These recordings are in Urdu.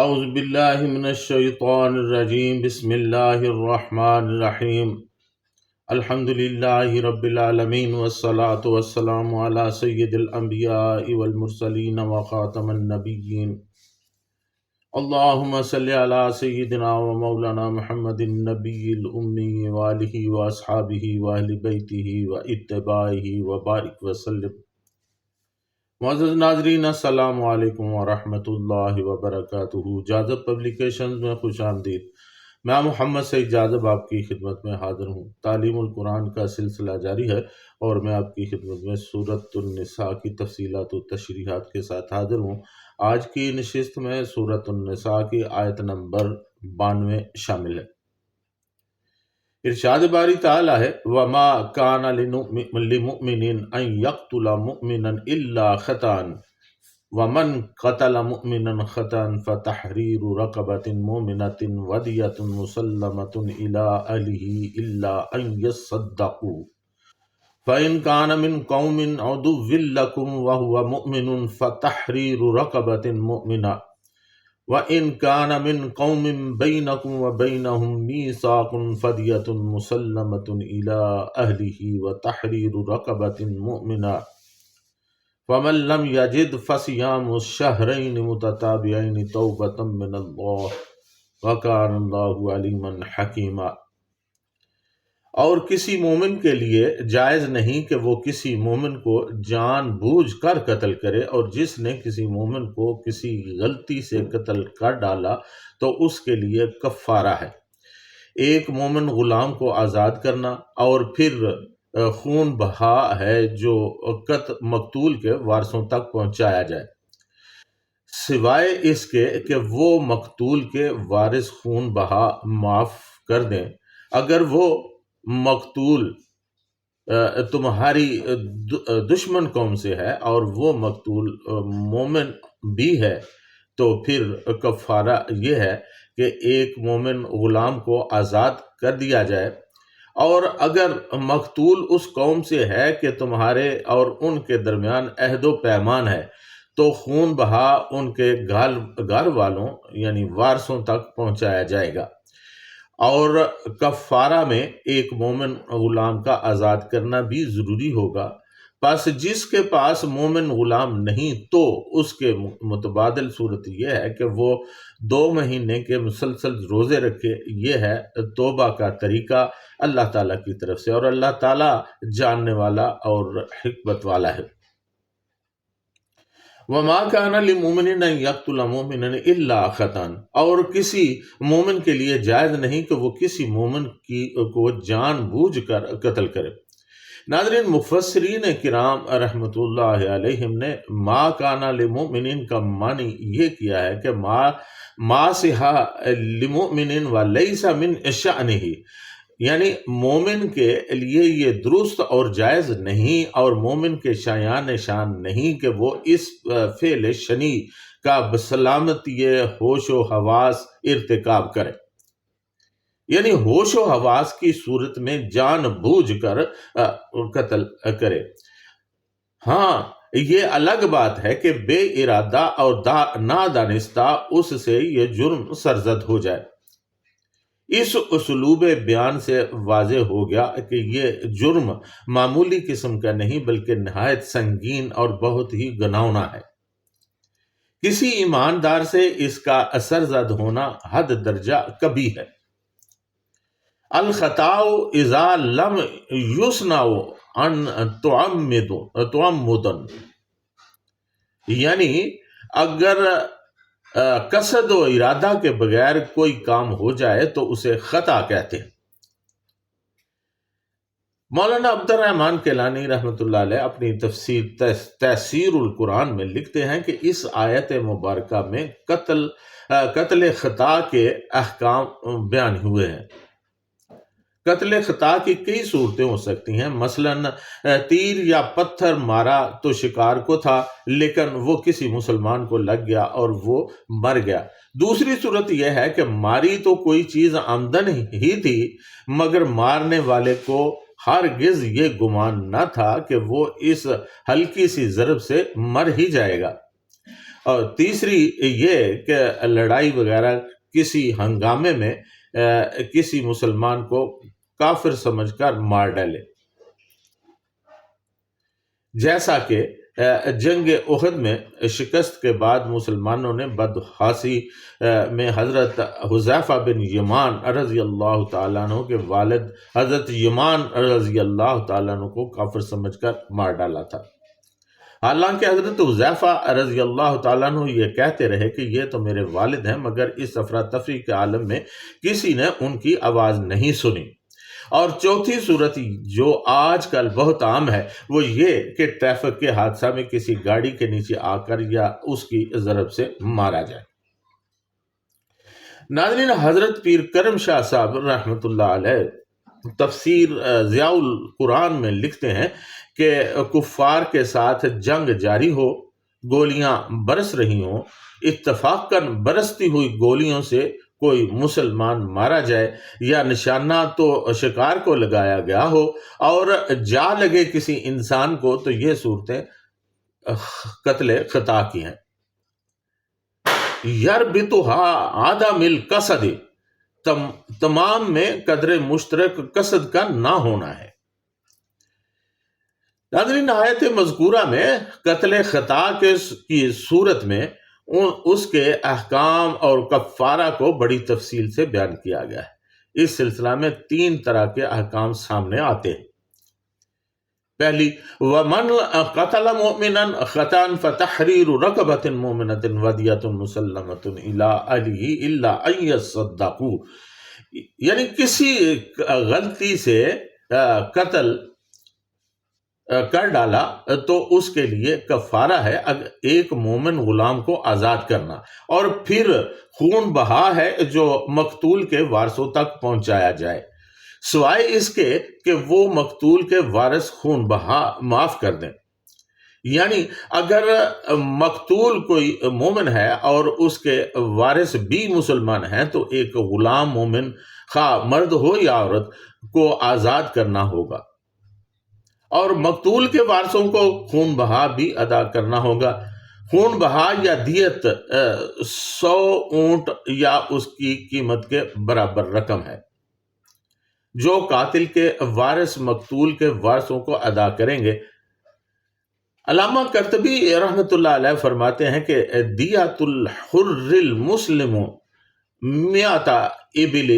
اعوذ باللہ من الشیطان الرجیم، بسم اللہ الرحمن الرحیم، الحمد للہ رب العالمین، والصلاة والسلام علی سید الانبیاء والمرسلین وخاتم النبیین، اللہم صلی علی سیدنا و مولانا محمد النبی الامی وآلہ واصحابہ واہل بیتہ واتباعہ وبارک وسلم۔ معزز ناظرین، السلام علیکم ورحمۃ اللہ وبرکاتہ۔ جاذب پبلیکیشنز میں خوش آمدید۔ میں محمد سعید جاذب آپ کی خدمت میں حاضر ہوں۔ تعلیم القرآن کا سلسلہ جاری ہے اور میں آپ کی خدمت میں سورۃ النساء کی تفصیلات و تشریحات کے ساتھ حاضر ہوں۔ آج کی نشست میں سورۃ النساء کی آیت نمبر 92 شامل ہے۔ ارشاد باری تعالیٰ ہے، وَمَا كَانَ لِمُؤْمِنٍ أَن يَقْتُلَ مُؤْمِنًا إِلَّا خَطَأً وَمَنْ قَتَلَ مُؤْمِنًا خَطَأً فَتَحْرِيرُ رَقَبَةٍ مُؤْمِنَةٍ وَدِيَةٌ مُسَلَّمَةٌ إِلَىٰ أَهْلِهِ إِلَّا أَن يَصَّدَّقُوا فَإِنْ كَانَ مِنْ قَوْمٍ عَدُوٍّ لَكُمْ وَهُوَ مُؤْمِنٌ فَتَحْرِيرُ رَقَبَةٍ مُؤْمِنَةٍ وَإِنْ كَانَ مِنْ قَوْمٍ بَيْنَكُمْ وَبَيْنَهُمْ مِيثَاقٌ فَدِيَةٌ مُسَلَّمَةٌ إِلَىٰ أَهْلِهِ وَتَحْرِيرُ رَقَبَةٍ مُؤْمِنَةٍ فَمَن لَّمْ يَجِدْ فَصِيَامُ الشَّهْرَيْنِ مُتَتَابِعَيْنِ تَوْبَةً مِّنَ اللَّهِ وَكَانَ اللَّهُ عَلِيمًا حَكِيمًا۔ اور کسی مومن کے لیے جائز نہیں کہ وہ کسی مومن کو جان بوجھ کر قتل کرے، اور جس نے کسی مومن کو کسی غلطی سے قتل کر ڈالا تو اس کے لیے کفارہ ہے، ایک مومن غلام کو آزاد کرنا، اور پھر خون بہا ہے جو مقتول کے وارثوں تک پہنچایا جائے، سوائے اس کے کہ وہ مقتول کے وارث خون بہا معاف کر دیں۔ اگر وہ مقتول تمہاری دشمن قوم سے ہے اور وہ مقتول مومن بھی ہے تو پھر کفارہ یہ ہے کہ ایک مومن غلام کو آزاد کر دیا جائے، اور اگر مقتول اس قوم سے ہے کہ تمہارے اور ان کے درمیان عہد و پیمان ہے تو خون بہا ان کے گھر والوں یعنی وارثوں تک پہنچایا جائے گا، اور کفارہ میں ایک مومن غلام کا آزاد کرنا بھی ضروری ہوگا۔ پس جس کے پاس مومن غلام نہیں تو اس کے متبادل صورت یہ ہے کہ وہ 2 مہینے کے مسلسل روزے رکھے۔ یہ ہے توبہ کا طریقہ اللہ تعالیٰ کی طرف سے، اور اللہ تعالیٰ جاننے والا اور حکمت والا ہے۔ وَمَا كَانَ لِمُؤْمِنٍ أَن يَقْتُلَ مُؤْمِنًا إِلَّا خَطَأً، اور کسی مومن کے لیے جائز نہیں کہ وہ کسی مومن کو جان بوجھ کر قتل کرے۔ ناظرین، مفسرین کرام رحمۃ اللہ علیہم نے ما کان لمؤمن کا معنی یہ کیا ہے کہ ما صحا لمؤمن ولیس من شأنہ، یعنی مومن کے لیے یہ درست اور جائز نہیں اور مومن کے شایان شان نہیں کہ وہ اس فعل شنی کا بسلامتی ہوش و حواس ارتکاب کرے، یعنی ہوش و حواس کی صورت میں جان بوجھ کر قتل کرے۔ ہاں، یہ الگ بات ہے کہ بے ارادہ اور نادانستہ اس سے یہ جرم سرزد ہو جائے۔ اس اسلوب بیان سے واضح ہو گیا کہ یہ جرم معمولی قسم کا نہیں بلکہ نہایت سنگین اور بہت ہی گناؤنا ہے۔ کسی ایماندار سے اس کا سرزد ہونا حد درجہ کبھی ہے۔ الخطاء اذا لم یصنع ان تعمدا، یعنی اگر قصد و ارادہ کے بغیر کوئی کام ہو جائے تو اسے خطا کہتے ہیں۔ مولانا عبد الرحمن کیلانی رحمۃ اللہ علیہ اپنی تفسیر تفسیر القرآن میں لکھتے ہیں کہ اس آیت مبارکہ میں قتل خطا کے احکام بیان ہوئے ہیں۔ قتل خطا کی کئی صورتیں ہو سکتی ہیں، مثلا تیر یا پتھر مارا تو شکار کو تھا لیکن وہ کسی مسلمان کو لگ گیا اور وہ مر گیا۔ دوسری صورت یہ ہے کہ ماری تو کوئی چیز آمدن ہی تھی مگر مارنے والے کو ہرگز یہ گمان نہ تھا کہ وہ اس ہلکی سی ضرب سے مر ہی جائے گا۔ اور تیسری یہ کہ لڑائی وغیرہ کسی ہنگامے میں کسی مسلمان کو کافر سمجھ کر مار ڈالے، جیسا کہ جنگ احد میں شکست کے بعد مسلمانوں نے بدحاسی میں حضرت حذیفہ بن یمان رضی اللہ تعالیٰ عنہ کے والد حضرت یمان رضی اللہ تعالیٰ عنہ کو کافر سمجھ کر مار ڈالا تھا۔ حالانکہ حضرت حذیفہ رضی اللہ تعالیٰ عنہ یہ کہتے رہے کہ یہ تو میرے والد ہیں، مگر اس افراتفری کے عالم میں کسی نے ان کی آواز نہیں سنی۔ اور چوتھی صورت جو آج کل بہت عام ہے وہ یہ کہ ٹریفک کے حادثہ میں کسی گاڑی کے نیچے آ کر یا اس کی ضرب سے مارا جائے۔ ناظرین، حضرت پیر کرم شاہ صاحب رحمۃ اللہ علیہ تفسیر ضیاء القرآن میں لکھتے ہیں کہ کفار کے ساتھ جنگ جاری ہو، گولیاں برس رہی ہوں، اتفاقاً برستی ہوئی گولیوں سے کوئی مسلمان مارا جائے، یا نشانہ تو شکار کو لگایا گیا ہو اور جا لگے کسی انسان کو، تو یہ صورتیں قتل خطا کی ہیں۔ یربطها عدم القصد، تمام میں قدر مشترک قصد کا نہ ہونا ہے۔ ناظرین، آیت مذکورہ میں قتل خطا کی صورت میں اس کے احکام اور کفارہ کو بڑی تفصیل سے بیان کیا گیا ہے۔ اس سلسلہ میں 3 طرح کے احکام سامنے آتے ہیں۔ پہلی، وَمَنْ قَتَلَ مُؤْمِنًا خَطَأً فَتَحْرِيرُ رَقَبَةٍ مُؤْمِنَةٍ وَدِيَةٌ مُسَلَّمَةٌ إِلَىٰ أَهْلِهِ إِلَّا أَن يَصَّدَّقُوا، یعنی کسی غلطی سے قتل کر ڈالا تو اس کے لیے کفارہ ہے ایک مومن غلام کو آزاد کرنا، اور پھر خون بہا ہے جو مقتول کے وارثوں تک پہنچایا جائے، سوائے اس کے کہ وہ مقتول کے وارث خون بہا معاف کر دیں۔ یعنی اگر مقتول کوئی مومن ہے اور اس کے وارث بھی مسلمان ہیں تو ایک غلام مومن خواہ مرد ہو یا عورت کو آزاد کرنا ہوگا، اور مقتول کے وارثوں کو خون بہا بھی ادا کرنا ہوگا۔ خون بہا یا دیت 100 اونٹ یا اس کی قیمت کے برابر رقم ہے جو قاتل کے وارث مقتول کے وارثوں کو ادا کریں گے۔ علامہ قرطبی رحمۃ اللہ علیہ فرماتے ہیں کہ دیت الحر المسلم 100 ابل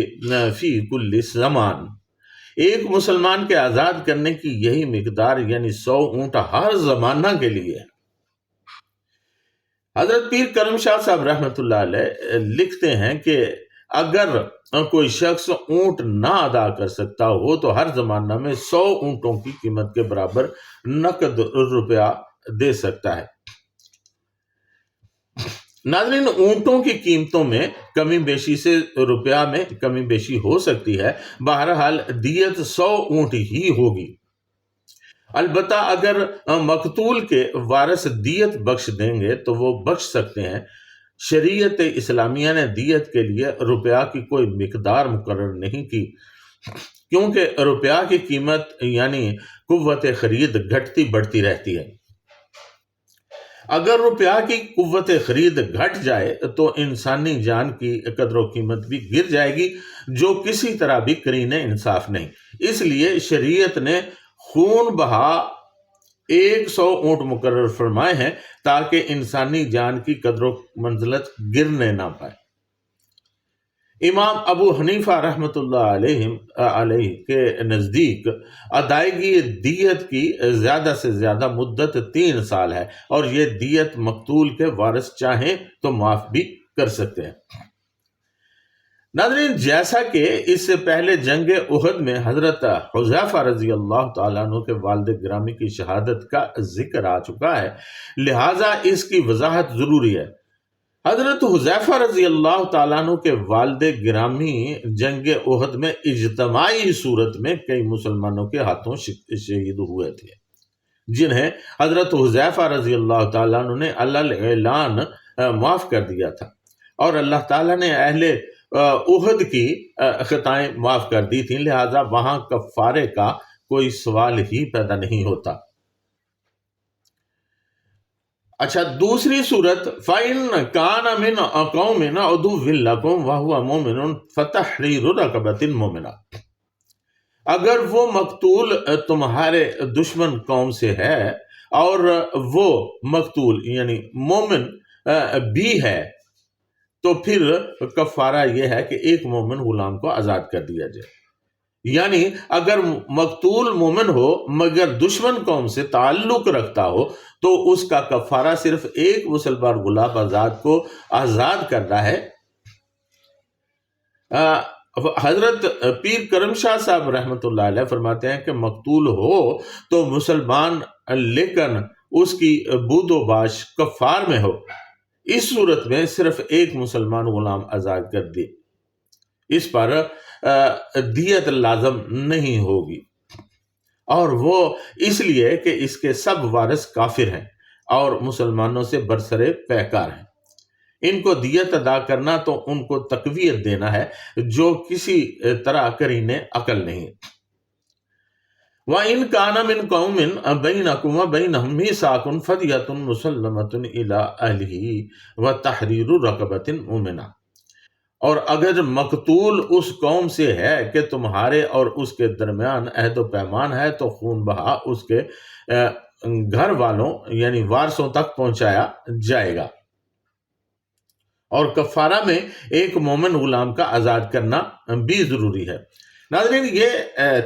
فی کل زمان، ایک مسلمان کے آزاد کرنے کی یہی مقدار یعنی 100 اونٹ ہر زمانہ کے لیے۔ حضرت پیر کرم شاہ صاحب رحمۃ اللہ علیہ لکھتے ہیں کہ اگر کوئی شخص اونٹ نہ ادا کر سکتا ہو تو ہر زمانہ میں 100 اونٹوں کی قیمت کے برابر نقد روپیہ دے سکتا ہے۔ ناظرین، اونٹوں کی قیمتوں میں کمی بیشی سے روپیہ میں کمی بیشی ہو سکتی ہے، بہرحال دیت 100 اونٹ ہی ہوگی۔ البتہ اگر مقتول کے وارث دیت بخش دیں گے تو وہ بخش سکتے ہیں۔ شریعت اسلامیہ نے دیت کے لیے روپیہ کی کوئی مقدار مقرر نہیں کی، کیونکہ روپیہ کی قیمت یعنی قوت خرید گھٹتی بڑھتی رہتی ہے۔ اگر روپیہ کی قوت خرید گھٹ جائے تو انسانی جان کی قدر و قیمت بھی گر جائے گی، جو کسی طرح بھی قرین انصاف نہیں۔ اس لیے شریعت نے خون بہا 100 اونٹ مقرر فرمائے ہیں تاکہ انسانی جان کی قدر و منزلت گرنے نہ پائے۔ امام ابو حنیفہ رحمۃ اللہ علیہ کے نزدیک ادائیگی دیت کی زیادہ سے زیادہ مدت 3 سال ہے، اور یہ دیت مقتول کے وارث چاہیں تو معاف بھی کر سکتے ہیں۔ ناظرین، جیسا کہ اس سے پہلے جنگ احد میں حضرت حذیفہ رضی اللہ تعالیٰ عنہ کے والد گرامی کی شہادت کا ذکر آ چکا ہے، لہٰذا اس کی وضاحت ضروری ہے۔ حضرت حذیفہ رضی اللہ تعالیٰ عنہ کے والد گرامی جنگ احد میں اجتماعی صورت میں کئی مسلمانوں کے ہاتھوں شہید ہوئے تھے، جنہیں حضرت حذیفہ رضی اللہ تعالیٰ عنہ نے اعلان معاف کر دیا تھا، اور اللہ تعالیٰ نے اہل احد کی خطائیں معاف کر دی تھیں، لہٰذا وہاں کفارے کا کوئی سوال ہی پیدا نہیں ہوتا۔ اچھا، دوسری صورت فَإِنْ كَانَ مِنْ قَوْمٍ عَدُوٍّ لَكُمْ وَهُوَ مُؤْمِنٌ فَتَحْرِيرُ رَقَبَةٍ مُؤْمِنَةٍ، اگر وہ مقتول تمہارے دشمن قوم سے ہے اور وہ مقتول یعنی مومن بھی ہے، تو پھر کفارہ یہ ہے کہ ایک مومن غلام کو آزاد کر دیا جائے۔ یعنی اگر مقتول مومن ہو مگر دشمن قوم سے تعلق رکھتا ہو تو اس کا کفارہ صرف ایک مسلمان غلام کو آزاد کرنا ہے۔ حضرت پیر کرم شاہ صاحب رحمۃ اللہ علیہ فرماتے ہیں کہ مقتول ہو تو مسلمان لیکن اس کی بود و باش کفار میں ہو، اس صورت میں صرف ایک مسلمان غلام آزاد کر دے، اس پر دیت لازم نہیں ہوگی، اور وہ اس لیے کہ اس کے سب وارث کافر ہیں اور مسلمانوں سے برسرے پیکار ہیں۔ ان کو دیت ادا کرنا تو ان کو تقویت دینا ہے جو کسی طرح قرینِ عقل نہیں۔ وَإِنْ كَانَ مِنْ قَوْمٍ بَيْنَكُمْ وَبَيْنَهُمْ مِيثَاقٌ فَدْيَةٌ مُسَلَّمَةٌ إِلَىٰ أَهْلِهِ وَتَحْرِيرُ رَقَبَةٍ مُؤْمِنَةٍ، اور اگر مقتول اس قوم سے ہے کہ تمہارے اور اس کے درمیان عہد و پیمان ہے تو خون بہا اس کے گھر والوں یعنی وارثوں تک پہنچایا جائے گا، اور کفارہ میں ایک مومن غلام کا آزاد کرنا بھی ضروری ہے۔ ناظرین، یہ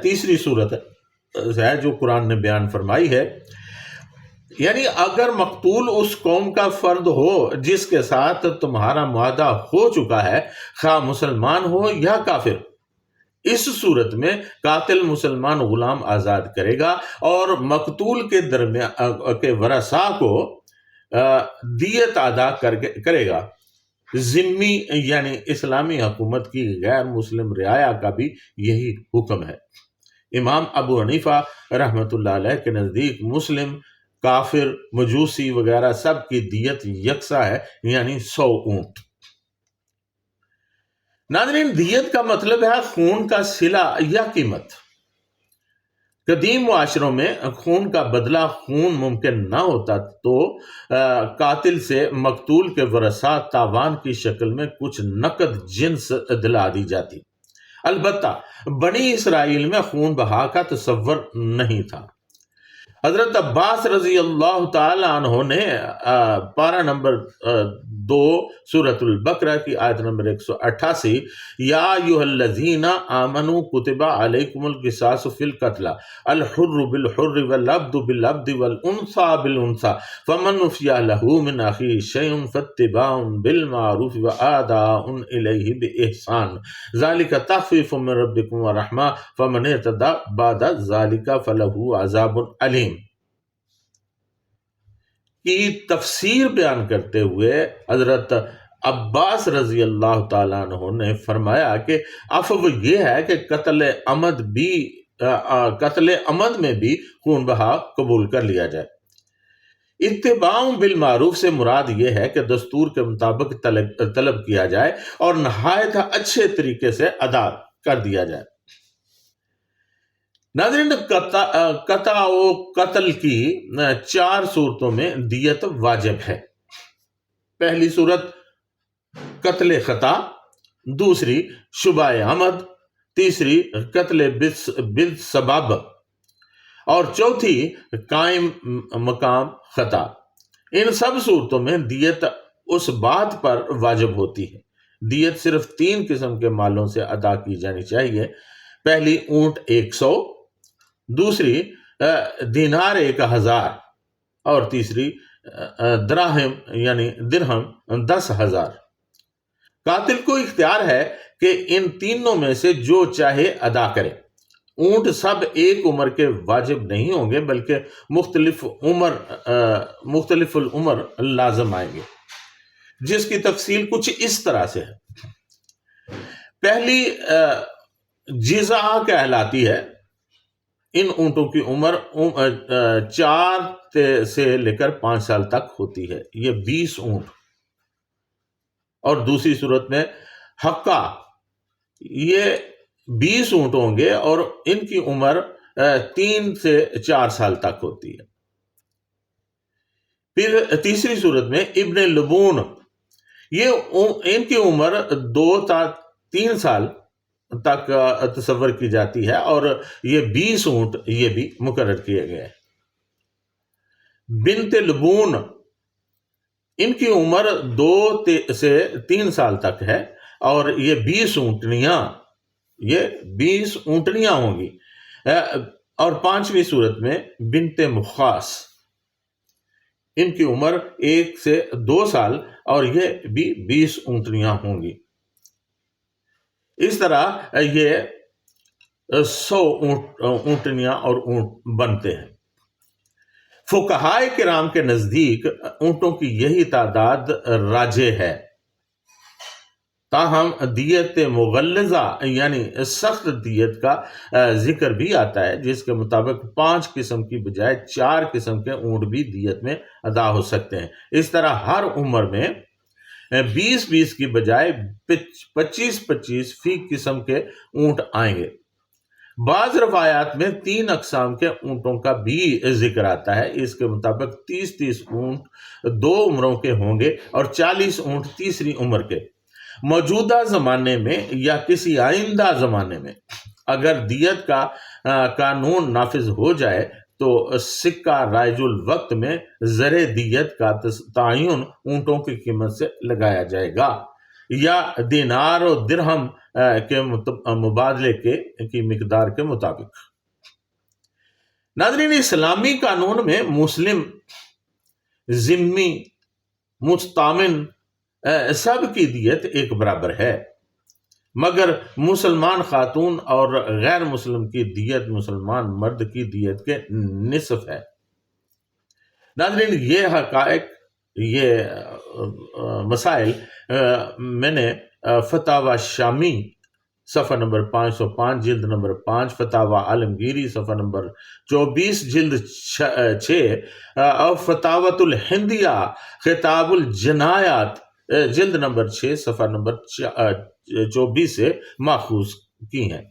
تیسری صورت ہے جو قرآن نے بیان فرمائی ہے، یعنی اگر مقتول اس قوم کا فرد ہو جس کے ساتھ تمہارا معاہدہ ہو چکا ہے، خواہ مسلمان ہو یا کافر، اس صورت میں قاتل مسلمان غلام آزاد کرے گا اور مقتول کے درمیان کے ورثاء کو دیت ادا کرے گا۔ ذمی یعنی اسلامی حکومت کی غیر مسلم رعایا کا بھی یہی حکم ہے۔ امام ابو حنیفہ رحمۃ اللہ علیہ کے نزدیک مسلم، کافر، مجوسی وغیرہ سب کی دیت یکساں ہے، یعنی 100 اونٹ۔ ناظرین، دیت کا مطلب ہے خون کا صلہ یا قیمت۔ قدیم معاشروں میں خون کا بدلہ خون ممکن نہ ہوتا تو قاتل سے مقتول کے ورثاء تاوان کی شکل میں کچھ نقد جنس دلا دی جاتی۔ البتہ بنی اسرائیل میں خون بہا کا تصور نہیں تھا۔ حضرت عباس رضی اللہ تعالی عنہ نے پارہ نمبر 2 سورۃ البقرہ کی آیت نمبر 188، یا ایھا الذین آمنوا کتب علیکم القصاص فی القتلى الحر بالحر والعبد بالعبد والانثى بالانثى فمن عفی له من اخیہ شیء فاتباع بالمعروف واداء الیہ باحسان ذلک تخفیف من ربکم ورحمہ فمن اعتدی بعد ذلک فلہ عذاب علیم کی تفسیر بیان کرتے ہوئے حضرت عباس رضی اللہ تعالیٰ عنہ نے فرمایا کہ عفو یہ ہے کہ قتل عمد میں بھی خون بہا قبول کر لیا جائے۔ اتباع بالمعروف سے مراد یہ ہے کہ دستور کے مطابق طلب کیا جائے اور نہایت اچھے طریقے سے ادا کر دیا جائے۔ ناظرین، قطع و قتل کی 4 صورتوں میں دیت واجب ہے۔ پہلی صورت قتل خطا، دوسری شبہ عمد، تیسری قتل بالسبب، اور چوتھی قائم مقام خطا۔ ان سب صورتوں میں دیت اس بات پر واجب ہوتی ہے۔ دیت صرف 3 قسم کے مالوں سے ادا کی جانی چاہیے۔ پہلی اونٹ 100، دوسری دینار 1000، اور تیسری دراہم یعنی درہم 10,000۔ قاتل کو اختیار ہے کہ ان تینوں میں سے جو چاہے ادا کرے۔ اونٹ سب ایک عمر کے واجب نہیں ہوں گے بلکہ مختلف العمر لازم آئیں گے، جس کی تفصیل کچھ اس طرح سے ہے۔ پہلی جزا کہلاتی ہے۔ ان اونٹوں کی عمر 4 سے لے کر 5 سال تک ہوتی ہے، یہ 20 اونٹ۔ اور دوسری صورت میں حقہ، یہ 20 اونٹ ہوں گے اور ان کی عمر 3 سے 4 سال تک ہوتی ہے۔ پھر تیسری صورت میں ابن لبون، یہ ان کی عمر 2 تا 3 سال تک تصور کی جاتی ہے، اور یہ 20 اونٹ یہ بھی مقرر کیے گئے. بنت لبون، ان کی عمر 2 سے 3 سال تک ہے، اور یہ 20 اونٹنیاں ہوں گی. اور 5ویں صورت میں بنت مخاص، ان کی عمر 1 سے 2 سال، اور یہ بھی 20 اونٹنیاں ہوں گی. اس طرح یہ 100 اونٹنیاں اور اونٹ بنتے ہیں. فقہائے کرام کے نزدیک اونٹوں کی یہی تعداد راجح ہے، تاہم دیت مغلظہ یعنی سخت دیت کا ذکر بھی آتا ہے، جس کے مطابق 5 قسم کی بجائے 4 قسم کے اونٹ بھی دیت میں ادا ہو سکتے ہیں. اس طرح ہر عمر میں 20 کی بجائے 25 فی قسم کے اونٹ آئیں گے. بعض روایات میں 3 اقسام کے اونٹوں کا بھی ذکر آتا ہے. اس کے مطابق 30 اونٹ 2 عمروں کے ہوں گے، اور 40 اونٹ تیسری عمر کے. موجودہ زمانے میں یا کسی آئندہ زمانے میں اگر دیت کا قانون نافذ ہو جائے تو سکہ رائج الوقت میں زر دیت کا تعین اونٹوں کی قیمت سے لگایا جائے گا، یا دینار و درہم کے مبادلے کی مقدار کے مطابق. ناظرین، اسلامی قانون میں مسلم، ذمی، مستامن سب کی دیت ایک برابر ہے، مگر مسلمان خاتون اور غیر مسلم کی دیت مسلمان مرد کی دیت کے نصف ہے. ناظرین، یہ حقائق، یہ مسائل میں نے فتاوی شامی صفحہ نمبر 505 جلد نمبر 5، فتاوی عالمگیری صفحہ نمبر 24 جلد 6، اور فتاوت الہندیہ خطاب الجنایات جلد نمبر 6 صفحہ نمبر 24 سے ماخوذ کی ہیں.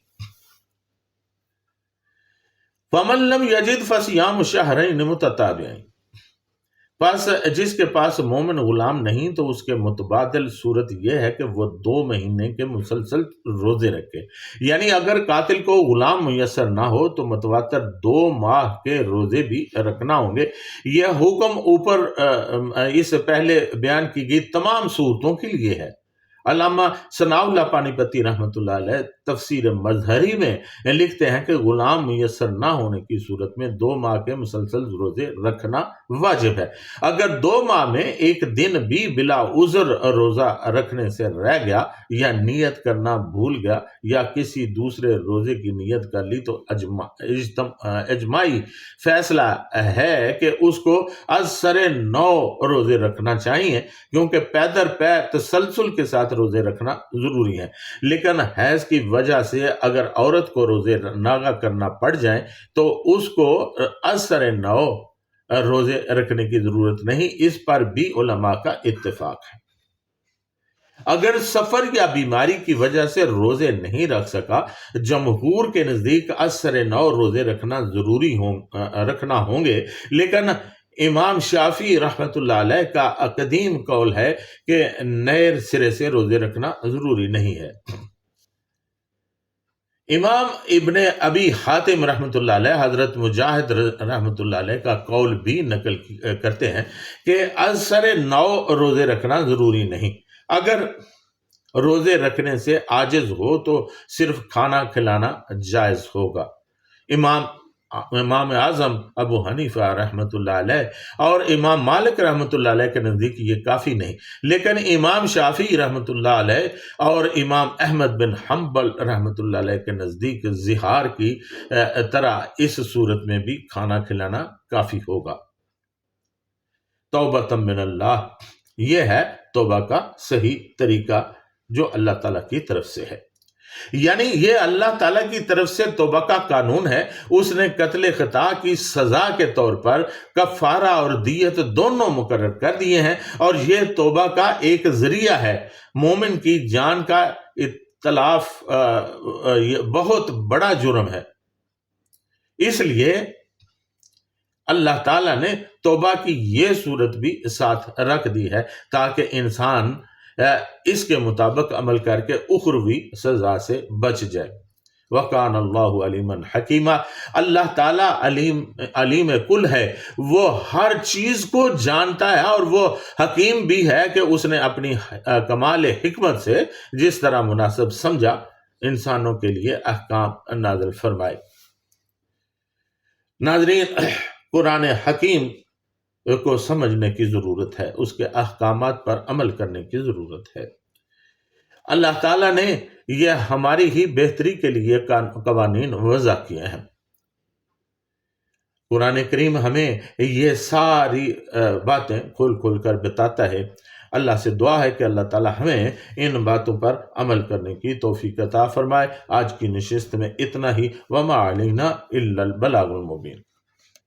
فَمَن لَّمْ يَجِدْ فَصِيَامُ شَهْرَيْنِ مُتَتَابِعَيْنِ، پس جس کے پاس مومن غلام نہیں تو اس کے متبادل صورت یہ ہے کہ وہ 2 مہینے کے مسلسل روزے رکھے. یعنی اگر قاتل کو غلام میسر نہ ہو تو متواتر 2 ماہ کے روزے بھی رکھنا ہوں گے. یہ حکم اوپر اس پہلے بیان کی گئی تمام صورتوں کے لیے ہے. علامہ ثناء اللہ پانی پتی رحمۃ اللہ علیہ تفسیر مظہری میں لکھتے ہیں کہ غلام میسر نہ ہونے کی صورت میں 2 ماہ کے مسلسل روزے رکھنا واجب ہے. اگر 2 ماہ میں ایک دن بھی بلا عذر روزہ رکھنے سے رہ گیا، یا نیت کرنا بھول گیا، یا کسی دوسرے روزے کی نیت کر لی، تو اجماعی فیصلہ ہے کہ اس کو از سر 9 روزے رکھنا چاہیے، کیونکہ پے در پے تسلسل کے ساتھ روزے رکھنا ضروری ہے. لیکن حیض کی وجہ سے اگر عورت کو روزے ناغہ کرنا پڑ جائیں تو اس کو از سر 9 روزے رکھنے کی ضرورت نہیں. اس پر بھی علماء کا اتفاق ہے. اگر سفر یا بیماری کی وجہ سے روزے نہیں رکھ سکا، جمہور کے نزدیک از سر 9 روزے رکھنا ہوں گے. لیکن امام شافعی رحمۃ اللہ علیہ کا قدیم قول ہے کہ نئے سرے سے روزے رکھنا ضروری نہیں ہے. امام ابن ابی حاتم رحمۃ اللہ علیہ حضرت مجاہد رحمۃ اللہ علیہ کا قول بھی نقل کرتے ہیں کہ از سر 9 روزے رکھنا ضروری نہیں. اگر روزے رکھنے سے عاجز ہو تو صرف کھانا کھلانا جائز ہوگا. امام اعظم ابو حنیفہ رحمۃ اللہ علیہ اور امام مالک رحمۃ اللہ علیہ کے نزدیک یہ کافی نہیں. لیکن امام شافعی رحمۃ اللہ علیہ اور امام احمد بن حنبل رحمۃ اللہ علیہ کے نزدیک ظہار کی طرح اس صورت میں بھی کھانا کھلانا کافی ہوگا. توبۃ من اللہ، یہ ہے توبہ کا صحیح طریقہ جو اللہ تعالیٰ کی طرف سے ہے. یعنی یہ اللہ تعالیٰ کی طرف سے توبہ کا قانون ہے. اس نے قتل خطا کی سزا کے طور پر کفارہ اور دیت دونوں مقرر کر دیے ہیں، اور یہ توبہ کا ایک ذریعہ ہے. مومن کی جان کا اتلاف بہت بڑا جرم ہے. اس لیے اللہ تعالیٰ نے توبہ کی یہ صورت بھی ساتھ رکھ دی ہے تاکہ انسان اس کے مطابق عمل کر کے اخروی سزا سے بچ جائے۔ وَقَانَ اللَّهُ عَلِيمًا حَكِيمًا، اللہ تعالیٰ علیم کل ہے، وہ ہر چیز کو جانتا ہے، اور وہ حکیم بھی ہے کہ اس نے اپنی کمال حکمت سے جس طرح مناسب سمجھا انسانوں کے لیے احکام نازل فرمائے۔ ناظرین، قرآن حکیم کو سمجھنے کی ضرورت ہے، اس کے احکامات پر عمل کرنے کی ضرورت ہے۔ اللہ تعالیٰ نے یہ ہماری ہی بہتری کے لیے قوانین وضع کیے ہیں۔ قرآن کریم ہمیں یہ ساری باتیں کھول کھول کر بتاتا ہے۔ اللہ سے دعا ہے کہ اللہ تعالیٰ ہمیں ان باتوں پر عمل کرنے کی توفیق عطا فرمائے۔ آج کی نشست میں اتنا ہی، وما علینا الا البلاغ المبین۔